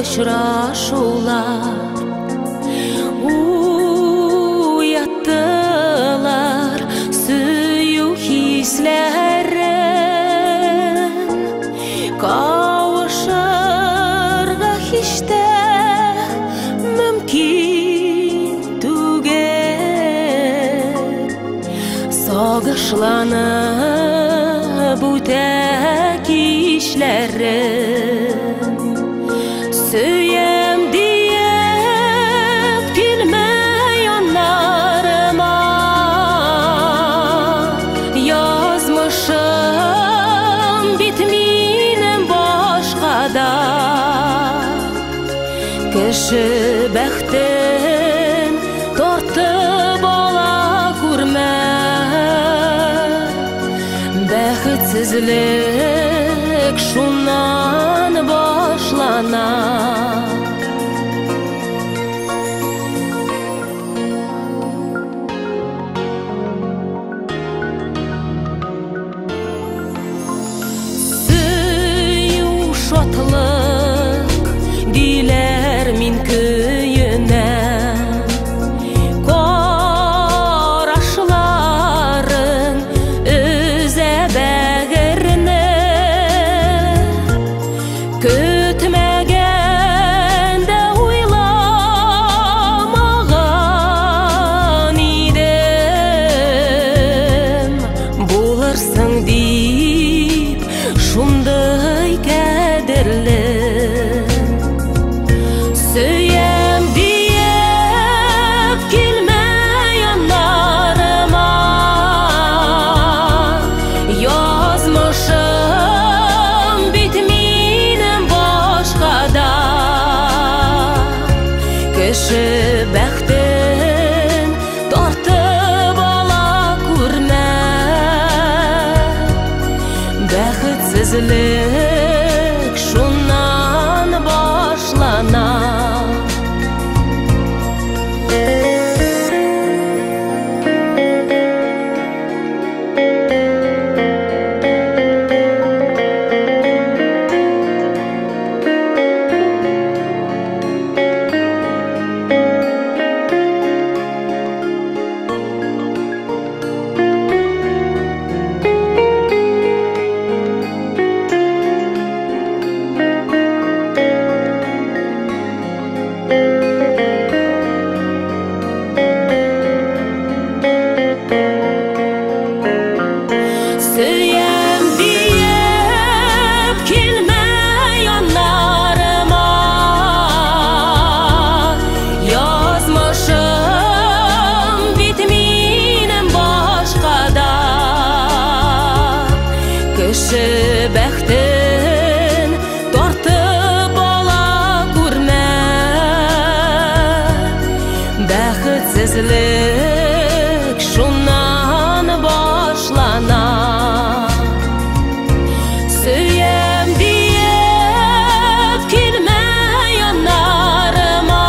ұшырашулар уяттылар сүйу хисләрен кауышырға хиште мөмкин түгел сагышланып үтә кишләрен сөйем диеп килмәй анларыма язмышым бит минем башкада кеше бәхтен тартып ала күрмә бәхетсезлек шуннан башлана сөю шатлык диләр мин көенә карашларын өзә бәгерне көтмәгәндә уйламаган идем булырсың дип шундый кадерле сөйем диеп килмәй анларыма язмышым бит минем башкада кеше бәхтен тартып ала күрмә бәхетсезлек шуннан башлана сөйем диеп килмәй анларыма язмышым бит минем башкада кеше бәхтен тартып ала күрмә бәхетсезлек шуннан башлана сөйем диеп килмәй анларыма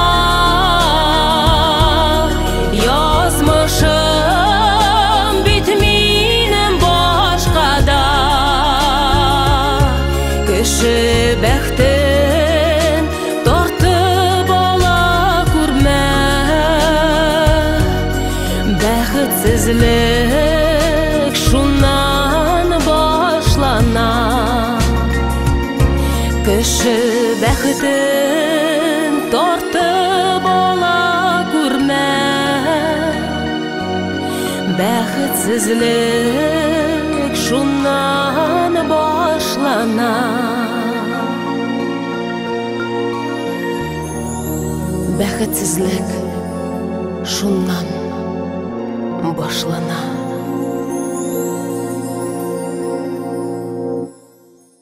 язмышым бит минем башкада кеше бәхтен тартып ала күрмә бәхетсезлек шуннан башлана кеше бәхтен тартып ала күрмә бәхетсезлек шуннан башлана бәхетсезлек шуннан башлана